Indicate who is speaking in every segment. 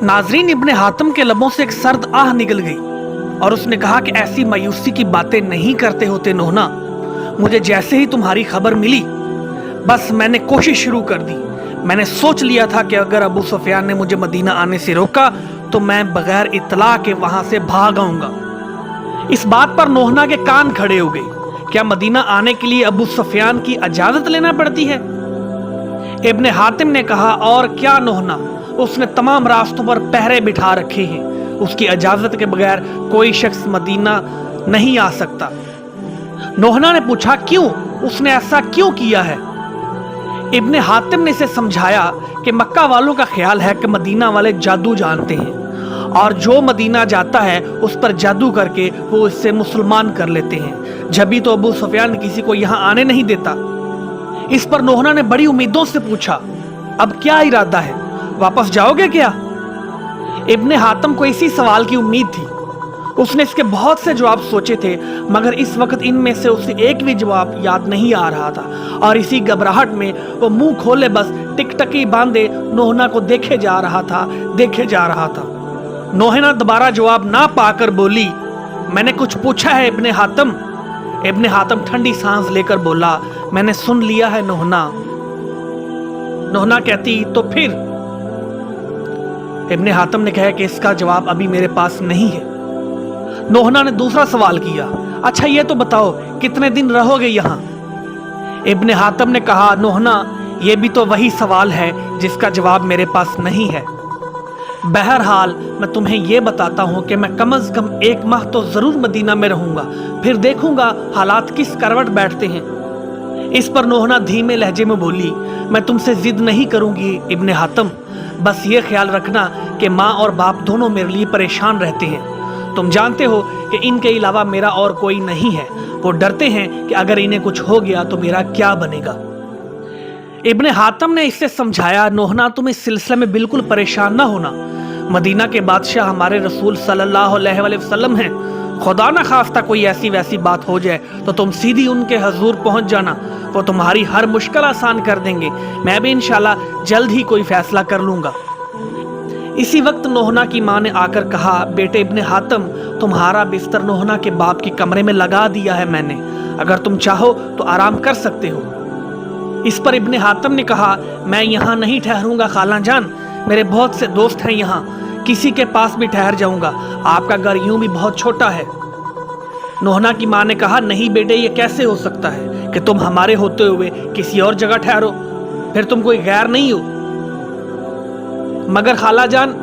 Speaker 1: नाजरीन, इब्ने हातिम के लबों से एक सर्द आह निकल गई और उसने कहा कि ऐसी मायूसी की बातें नहीं करते होते नोहना। मुझे जैसे ही तुम्हारी खबर मिली बस मैंने कोशिश शुरू कर दी। मैंने सोच लिया था कि अगर अबू सुफियान ने मुझे मदीना आने से रोका तो मैं बगैर इत्तला के वहां से भाग आऊंगा। इस बात पर नोहना के कान खड़े हो गए। क्या मदीना आने के लिए अबू सुफियान की इजाजत लेना पड़ती है? इब्ने हातिम ने कहा, और क्या नोहना, उसने तमाम रास्तों पर पहरे बिठा रखे हैं। उसकी इजाजत के बगैर कोई शख्स मदीना नहीं आ सकता। नोहना ने पूछा, क्यों? उसने ऐसा क्यों किया है? इब्ने हातिम ने इसे समझाया कि मक्का वालों का ख्याल है कि मदीना वाले जादू जानते हैं और जो मदीना जाता है उस पर जादू करके वो इससे मुसलमान कर लेते हैं। जब भी तो अबू सुफियान किसी को यहाँ आने नहीं देता। इस पर नोहना ने बड़ी उम्मीदों से पूछा, अब क्या इरादा है? वापस जाओगे क्या? इब्ने हातिम को इसी सवाल की उम्मीद थी। उसने इसके बहुत से जवाब सोचे थे मगर इस वक्त इनमें से उसे एक भी जवाब याद नहीं आ रहा था और इसी घबराहट में वो मुंह खोले बस टिकटकी बांधे नोहना को देखे जा रहा था। नोहना दोबारा जवाब ना पाकर बोली, मैंने कुछ पूछा है इब्ने हातिम? इब्ने हातिम ठंडी सांस लेकर बोला, मैंने सुन लिया है नोहना। नोहना कहती, तो फिर? इब्ने हातिम ने कहा कि इसका जवाब अभी मेरे पास नहीं है। नोहना ने दूसरा सवाल किया, अच्छा ये तो बताओ कितने दिन रहोगे यहाँ? इब्ने हातिम ने कहा, नोहना ये भी तो वही सवाल है जिसका जवाब मेरे पास नहीं है। बहरहाल मैं तुम्हें यह बताता हूं कि मैं कम से कम 1 माह तो जरूर मदीना में रहूंगा, फिर देखूंगा हालात किस करवट बैठते हैं। इस पर नोहना धीमे लहजे में बोली, मैं तुमसे जिद नहीं करूंगी इब्ने हातिम, बस ये ख्याल रखना कि माँ और बाप दोनों मेरे लिए परेशान रहते हैं। तुम जानते हो कि इनके अलावा मेरा और कोई नहीं है। वो डरते हैं कि अगर इन्हें कुछ हो गया तो मेरा क्या बनेगा। इब्ने हातिम ने इससे समझाया, नोहना तुम इस सिलसिले में बिल्कुल परेशान ना होना। मदीना के बादशाह हमारे रसूल सल्लल्लाहु अलैहि वसल्लम हैं। खुदा ना खास्ता कोई ऐसी वैसी बात हो जाए तो तुम सीधी उनके हजूर पहुंच जाना, वो तुम्हारी हर मुश्किल आसान कर देंगे। मैं भी इंशाल्लाह जल्द ही कोई फैसला कर लूंगा। इसी वक्त नोहना की माँ ने आकर कहा, बेटे इब्ने हातिम, तुम्हारा बिस्तर नोहना के बाप के कमरे में लगा दिया है मैंने, अगर तुम चाहो तो आराम कर सकते हो। इस पर इब्ने हातिम ने कहा, मैं यहाँ नहीं ठहरूंगा खाला जान, मेरे बहुत से दोस्त हैं यहाँ, किसी के पास भी ठहर जाऊंगा, आपका घर यूं भी बहुत छोटा है। नोहना की माँ ने कहा, नहीं बेटे, ये कैसे हो सकता है कि तुम हमारे होते हुए किसी और जगह ठहरो, फिर तुम कोई गैर नहीं हो। मगर खाला जान,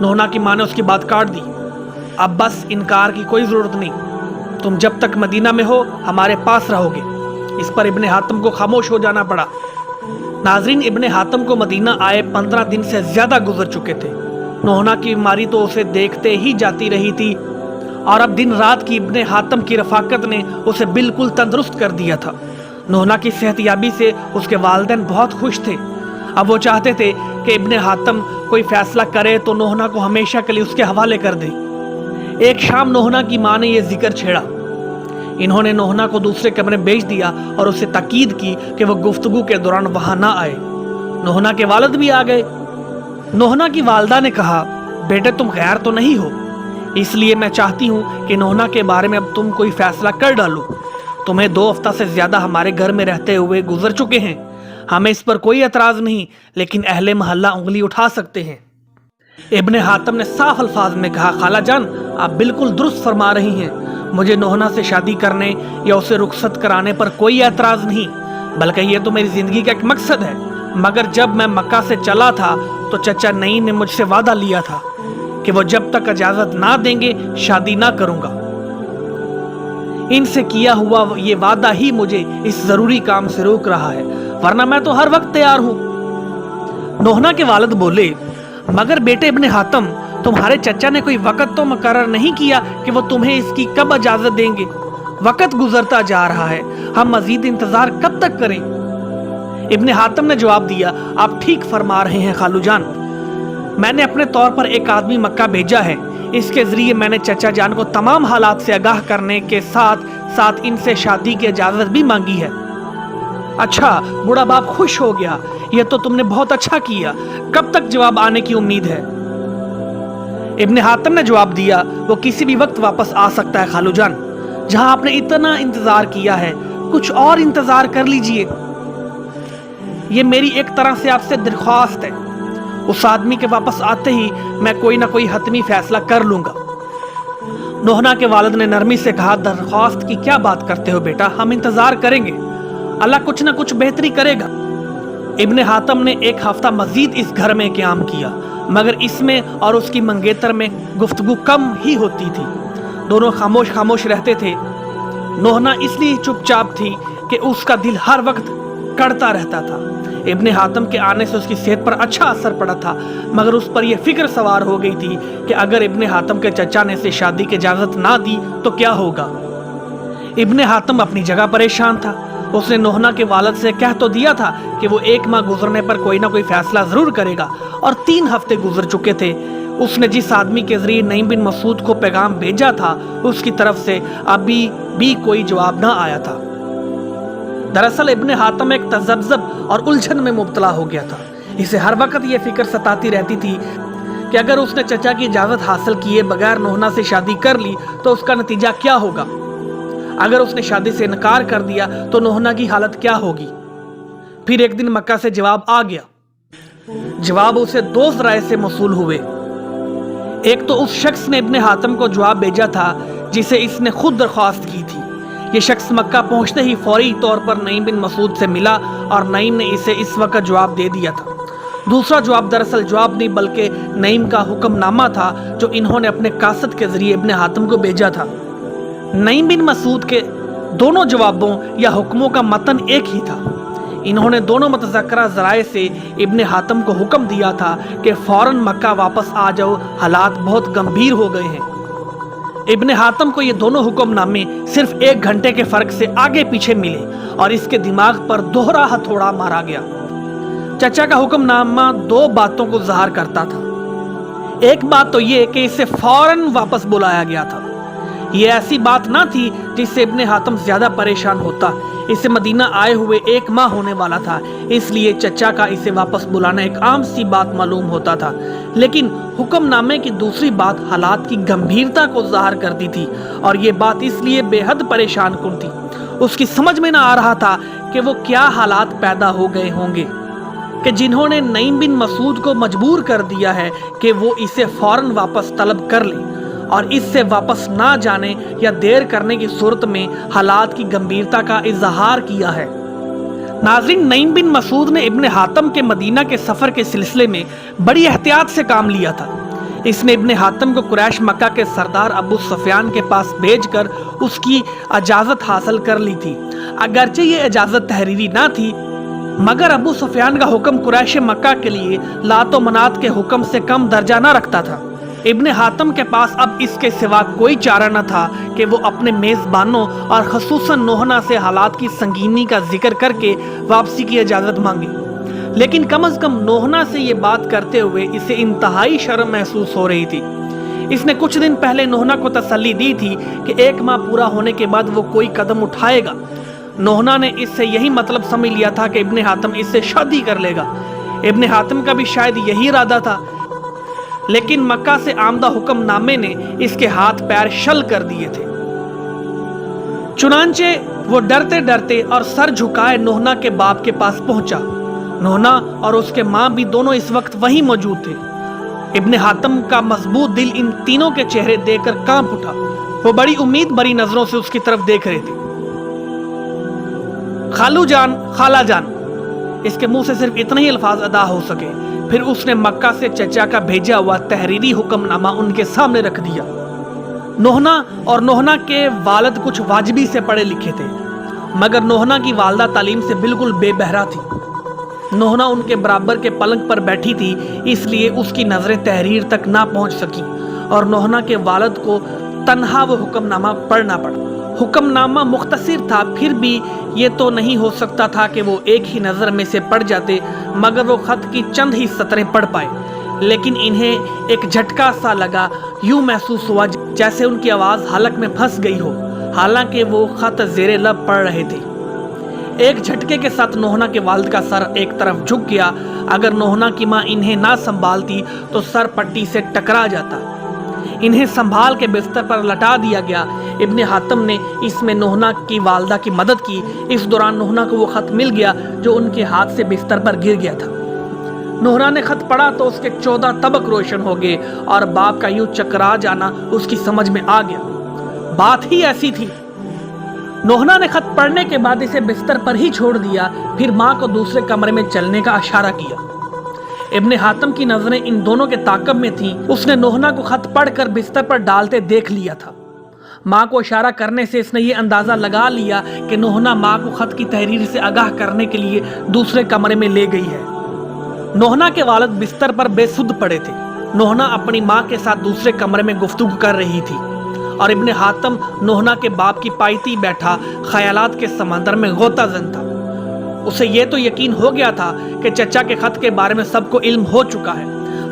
Speaker 1: नोहना की माँ ने उसकी बात काट दी, अब बस इनकार की कोई जरूरत नहीं, तुम जब तक मदीना में हो हमारे पास रहोगे। इस पर इब्ने हातिम को खामोश हो जाना पड़ा। नाजरीन, इब्ने हातिम को मदीना आए 15 दिन से ज्यादा गुजर चुके थे। नोहना की बीमारी तो उसे देखते ही जाती रही थी और अब दिन रात की इब्ने हातिम की रफाकत ने उसे बिल्कुल तंदुरुस्त कर दिया था। नोहना की सेहतयाबी से उसके वालिदैन बहुत खुश थे। अब वो चाहते थे कि इब्ने हातिम कोई फैसला करे तो नोहना को हमेशा के लिए उसके हवाले कर दे। एक शाम नोहना की माँ ने यह जिक्र छेड़ा। इन्होंने नोहना को दूसरे कमरे में भेज दिया और उसे ताकीद की कि वह गुफ्तगू के दौरान वहां ना आए। नोहना के वालिद भी आ गए। नोहना की वालदा ने कहा, बेटे तुम गैर तो नहीं हो, इसलिए मैं चाहती हूँ कि नोहना के बारे में अब तुम कोई फैसला कर डालो। तुम्हें 2 हफ्ता से ज्यादा हमारे घर में रहते हुए गुजर चुके हैं, हमें इस पर कोई एतराज नहीं, लेकिन अहले महल्ला उंगली उठा सकते हैं। इब्ने हातिम ने साफ अल्फाज में कहा, खाला जान आप बिल्कुल दुरुस्त फरमा रही हैं, मुझे नोहना से शादी करने या उसे रुखसत कराने पर कोई एतराज नहीं, बल्कि यह तो मेरी जिंदगी का एक मकसद है। मगर जब मैं मक्का से चला था तो चचा नईम ने मुझसे वादा लिया था कि वो जब तक इजाजत ना देंगे शादी ना करूंगा। इनसे किया हुआ ये वादा ही मुझे इस जरूरी काम से रोक रहा है, वरना मैं तो हर वक्त तैयार हूं। नोहना के वालिद बोले, मगर बेटे इब्ने हातिम, तुम्हारे चचा ने कोई वक़्त तो मुकर्रर नहीं किया कि वो तुम्हें इसकी कब इजाजत देंगे? वक़्त गुजरता जा रहा है, हम मजीद इंतजार कब तक करें? इब्ने हातिम ने जवाब दिया, आप ठीक फरमा रहे हैं खालू जान, मैंने अपने तौर पर एक आदमी मक्का भेजा है, इसके जरिए मैंने चचा जान को तमाम हालात से आगाह करने के साथ साथ इनसे शादी की इजाजत भी मांगी है। अच्छा, बूढ़ा बाप खुश हो गया, यह तो तुमने बहुत अच्छा किया, कब तक जवाब आने की उम्मीद है? इब्ने हातिम ने जवाब दिया, वो किसी भी वक्त वापस आ सकता है खालू जान। जहां आपने इतना इंतजार किया है, कुछ और इंतजार कर लीजिए। ये मेरी एक तरह से आपसे दरख्वास्त है। उस आदमी के वापस आते ही मैं कोई ना कोई हतमी फैसला कर लूंगा। नोहना के वालिद ने नरमी से कहा, दरख्वास्त की क्या बात करते हो बेटा, हम इंतजार करेंगे, अल्लाह कुछ ना कुछ बेहतरी करेगा। इब्ने हातिम ने एक हफ्ता मजीद इस घर में क़याम किया, मगर इसमें और उसकी मंगेतर में गुफ्तगू कम ही होती थी। दोनों खामोश खामोश रहते थे। नोहना इसलिए चुपचाप थी कि उसका दिल हर वक्त कड़ता रहता था। इब्ने हातिम के आने से उसकी सेहत पर अच्छा असर पड़ा था, मगर उस पर यह फिक्र सवार हो गई थी कि अगर इब्ने हातिम के चचा ने इसे शादी की इजाज़त ना दी तो क्या होगा। इब्ने हातिम अपनी जगह परेशान था। उसने नोहना के वालिद से कह तो दिया था कि वो 1 माह गुजरने पर कोई ना कोई फैसला जरूर करेगा, और 3 हफ्ते गुजर चुके थे। उसने जिस आदमी के जरिए नईम बिन मसूद को पैगाम भेजा था, उसकी तरफ से अभी भी कोई जवाब ना आया था। दरअसल इब्ने हातिम एक तजब्जब और उलझन में मुब्तला हो गया था। इसे हर वक्त ये फिक्र सताती रहती थी कि अगर उसने चचा की इजाज़त हासिल किए बगैर नोहना से शादी कर ली तो उसका नतीजा क्या होगा। अगर उसने शादी से इनकार कर दिया तो नोहना की हालत क्या होगी। फिर एक दिन मक्का से जवाब आ गया। जवाब उसे 2 ज़राए से मौसूल हुए। एक तो उस शख्स ने इब्ने हातिम को जवाब भेजा था जिसे इसने खुद दरख्वास्त की थी। ये शख्स मक्का पहुंचते ही फौरी तौर पर नईम बिन मसूद से मिला और नईम ने इसे इस वक्त जवाब दे दिया था। दूसरा जवाब दरअसल जवाब नहीं बल्कि नईम का हुक्मनामा था जो इन्होंने अपने कासद के जरिए इब्ने हातिम को भेजा था। नईम बिन मसूद के दोनों जवाबों या हुक्मों का मतन एक ही था। इन्होंने दोनों मुतज़क्करा ज़राए से इब्ने हातिम को हुक्म दिया था कि फ़ौरन मक्का वापस आ जाओ, हालात बहुत गंभीर हो गए हैं। इब्ने हातिम को ये दोनों हुक्मनामे सिर्फ 1 घंटे के फ़र्क से आगे पीछे मिले और इसके दिमाग पर दोहरा हथौड़ा मारा गया। चचा का हुक्मनामा 2 बातों को ज़ाहिर करता था। एक बात तो ये कि इसे फ़ौरन वापस बुलाया गया था। ये ऐसी बात ना थी जिससे इब्ने हातिम ज़्यादा परेशान होता। इसे मदीना आए हुए 1 माह होने वाला था, इसलिए चचा का इसे वापस बुलाना एक आम सी बात मालूम होता था। लेकिन हुक्मनामे की दूसरी बात हालात की गंभीरता को ज़ाहिर करती थी, और ये बात इसलिए बेहद परेशान कुन थी। उसकी समझ में ना आ रहा था कि वो क्या हालात पैदा हो गए होंगे कि जिन्होंने नईम बिन मसूद को मजबूर कर दिया है कि वो इसे फ़ौरन वापस तलब कर ले, और इससे वापस ना जाने या देर करने की सूरत में हालात की गंभीरता का इजहार किया है। नाज़रीन, नईम बिन मसूद ने इब्ने हातिम के मदीना के सफ़र के सिलसिले में बड़ी एहतियात से काम लिया था। इसने इब्ने हातिम को कुरैश मक्का के सरदार अबू सुफियान के पास भेजकर उसकी इजाज़त हासिल कर ली थी। अगरचे ये इजाज़त तहरीरी ना थी, मगर अबू सुफियान का हुक्म कुरैश मक्का के लिए लातो मनात के हुक्म से कम दर्जा न रखता था। इब्ने हातिम के पास अब इसके सिवा कोई चारा न था कि वो अपने मेज़बानों और ख़ुसूसन नोहना से हालात की संगीनी का जिक्र करके वापसी की इजाज़त मांगे। लेकिन कम अज़ कम नोहना से ये बात करते हुए इसे इंतहाई शर्म महसूस हो रही थी। इसने कुछ दिन पहले नोहना को तसल्ली दी थी कि 1 माह पूरा होने के बाद वो कोई कदम उठाएगा। नोहना ने इससे यही मतलब समझ लिया था कि इब्ने हातिम इससे शादी कर लेगा। इब्ने हातिम का भी शायद यही इरादा था, लेकिन मक्का से आमदा हुक्मनामे ने इसके हाथ पैर शल कर दिए थे। चुनांचे वो डरते डरते और सर झुकाए नोहना के बाप के पास पहुंचा। नोहना और उसके माँ भी दोनों इस वक्त वहीं मौजूद थे। इब्ने हातिम का मजबूत दिल इन तीनों के चेहरे देखकर कांप उठा। वो बड़ी उम्मीद भरी नजरों से उसकी तरफ देख रहे थे। खालू जान, खाला जान, इसके मुंह से सिर्फ इतने ही अल्फाज अदा हो सके। फिर उसने मक्का से चचा का भेजा हुआ तहरीरी हुक्मनामा उनके सामने रख दिया। नोहना और नोहना के वालिद कुछ वाजिबी से पढ़े लिखे थे, मगर नोहना की वालदा तालीम से बिल्कुल बेबहरा थी। नोहना उनके बराबर के पलंग पर बैठी थी, इसलिए उसकी नजरें तहरीर तक ना पहुंच सकी और नोहना के वालिद को तन्हा वो हुक्मनामा पढ़ना पड़ा। हुक्मनामा मुख्तसर था, फिर भी ये तो नहीं हो सकता था कि वो एक ही नज़र में से पढ़ जाते, मगर वो ख़त की चंद ही सतरें पढ़ पाए। लेकिन इन्हें एक झटका सा लगा। यूं महसूस हुआ जैसे उनकी आवाज़ हलक में फंस गई हो, हालांकि वो ख़त ज़ेरे लब पढ़ रहे थे। एक झटके के साथ नोहना के वालिद का सर एक तरफ झुक गया। अगर नोहना की माँ इन्हें ना संभालती तो सर पट्टी से टकरा जाता। इन्हें संभाल के बिस्तर पर लटा दिया गया। इब्ने हातम ने इसमें नोहना की वालदा की मदद की। इस दौरान नोहना को वो खत मिल गया जो उनके हाथ से बिस्तर पर गिर गया था। नोहना ने खत पढ़ा तो उसके 14 तबक रोशन हो गए और बाप का यूं चकरा जाना उसकी समझ में आ गया। बात ही ऐसी थी। नोहना ने खत पढ़ने के बाद इसे बिस्तर पर ही छोड़ दिया, फिर माँ को दूसरे कमरे में चलने का इशारा किया। इब्ने हातम की नजरें इन दोनों के ताक़ब में थीं। उसने नोहना को खत पढ़कर बिस्तर पर डालते देख लिया था। माँ को इशारा करने से इसने ये अंदाजा लगा लिया कि नोहना माँ को खत की तहरीर से आगाह करने के लिए दूसरे कमरे में ले गई है। नोहना के वालिद बिस्तर पर बेसुध पड़े थे। नोहना अपनी माँ के साथ दूसरे कमरे में गुफ्तगू कर रही थी और इब्ने हातम नोहना के बाप की पायती बैठा ख्यालात के समंदर में गोताजन था। उसे ये तो यकीन हो गया था कि चचा के खत के बारे में सबको इल्म हो चुका है।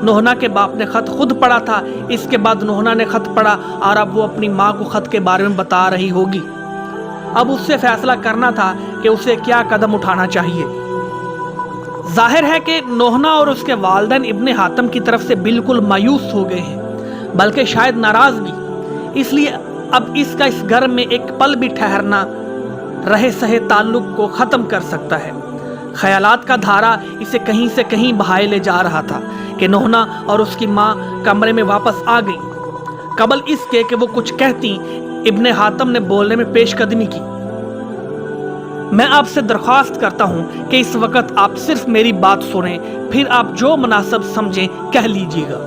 Speaker 1: नोहना के बाप ने खत खुद पढ़ा था। इसके बाद नोहना ने खत पढ़ा और अब वो अपनी माँ को खत के बारे में बता रही होगी। अब उससे फैसला करना था कि उसे क्या कदम उठाना चाहिए। जाहिर है कि नोहना और उसके वालिदैन इब्ने हातम की तरफ से बिल्कुल मायूस हो गए हैं, बल्कि शायद नाराज भी। इसलिए अब इसका इस घर में एक पल भी ठहरना रहे सहे ताल्लुक को ख़त्म कर सकता है। ख्यालात का धारा इसे कहीं से कहीं बहाए ले जा रहा था कि नोहना और उसकी माँ कमरे में वापस आ गई। कबल इसके कि वो कुछ कहती, इब्ने हातम ने बोलने में पेशकदमी की। मैं आपसे दरख्वास्त करता हूँ कि इस वक्त आप सिर्फ मेरी बात सुनें, फिर आप जो मुनासिब समझें कह लीजिएगा।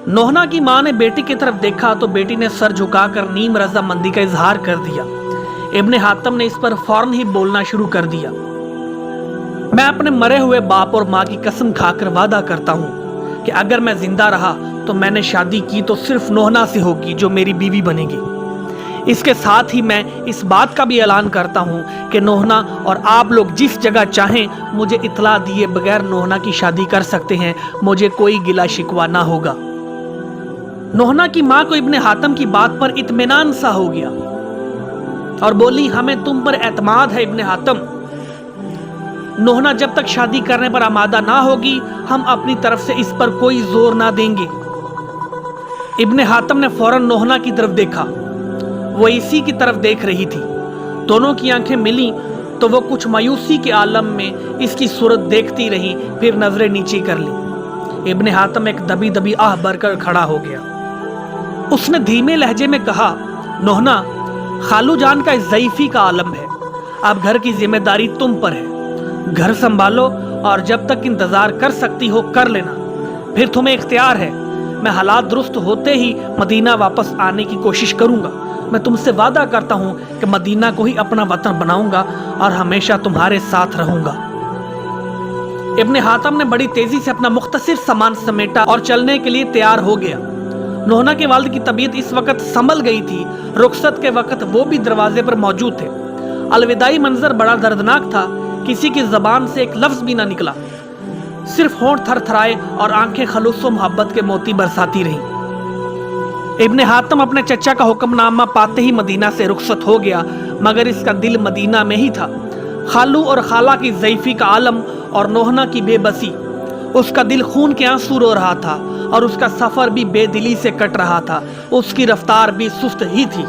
Speaker 1: नोहना की माँ ने बेटी की तरफ देखा तो बेटी ने सर झुकाकर नीम रजामंदी का इजहार कर दिया। इब्ने हातम ने इस पर फौरन ही बोलना शुरू कर दिया। मैं अपने मरे हुए बाप और माँ की कसम खाकर वादा करता हूँ कि अगर मैं जिंदा रहा तो मैंने शादी की तो सिर्फ नोहना से होगी जो मेरी बीवी बनेगी। इसके साथ ही मैं इस बात का भी ऐलान करता हूँ कि नोहना और आप लोग जिस जगह चाहें मुझे इत्तला दिए बगैर नोहना की शादी कर सकते हैं। मुझे कोई गिला शिकवा ना होगा। नोहना की माँ को इब्ने हातम की बात पर इत्मीनान सा हो गया और बोली, हमें तुम पर एतमाद है इब्ने हातम। नोहना जब तक शादी करने पर आमादा ना होगी हम अपनी तरफ से इस पर कोई जोर ना देंगे। इब्ने हातम ने फौरन नोहना की तरफ देखा। वो इसी की तरफ देख रही थी। दोनों की आंखें मिली तो वो कुछ मायूसी के आलम में इसकी सूरत देखती रही, फिर नजरें नीचे कर ली। इब्ने हातम एक दबी दबी आह भरकर खड़ा हो गया। उसने धीमे लहजे में कहा, नोहना, खालू जान का ज़ईफ़ी का आलम है। अब घर की जिम्मेदारी तुम पर है। घर संभालो और जब तक इंतजार कर सकती हो कर लेना, फिर तुम्हें इख्तियार है। मैं हालात दुरुस्त होते ही मदीना वापस आने की कोशिश करूंगा। मैं तुमसे वादा करता हूं कि मदीना को ही अपना वतन बनाऊंगा और हमेशा तुम्हारे साथ रहूंगा। इब्ने हातम ने बड़ी तेजी से अपना मुख्तसर सामान समेटा और चलने के लिए तैयार हो गया। नोहना के वालिद की तबीयत इस वक्त संभल गई थी। रुखसत के वक्त वो भी दरवाजे पर मौजूद थे। अलविदाई मंजर बड़ा दर्दनाक था। किसी की जबान से एक लफ्ज भी ना निकला, सिर्फ होंठ थरथराए और आंखें खलूस व मोहब्बत के मोती बरसाती रहीं। इब्ने हातम अपने चचा का हुक्मनामा पाते ही मदीना से रुखसत हो गया, मगर इसका दिल मदीना में ही था। खालू और खाला की ज़ईफ़ी का आलम और नोहना की बेबसी, उसका दिल खून के आंसू रो रहा था और उसका सफर भी बेदिली से कट रहा था। उसकी रफ्तार भी सुस्त ही थी।